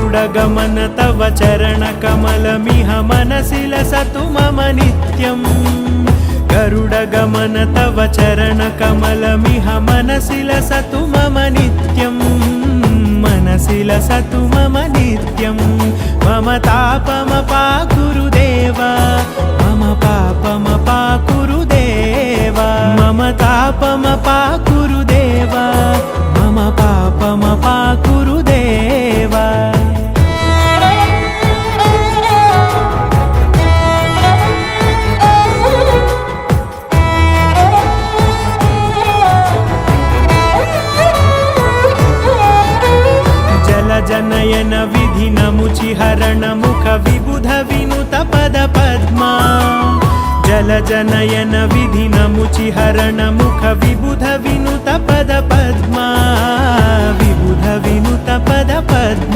गरुडगमन तव चरणकमलमिह मनसि लसतु मम नित्यम् गरुडगमन तव चरणकमलमिह मनसि लसतु मम नित्यम् मनसि लसतु मम नित्यम् मम तापमपाकुरुदेव मम पापमपाकुरुदेव मम तापमपाकुरुदेव मम पापमपाकुरुदेव जनयन विधिनमुचिहरण मुख विबुध विनुत पद पद्मा जलजनयन विधिनमुचिहरण मुख विबुध विनुत पद पद्मा विबुध विनुत पद पद्मा।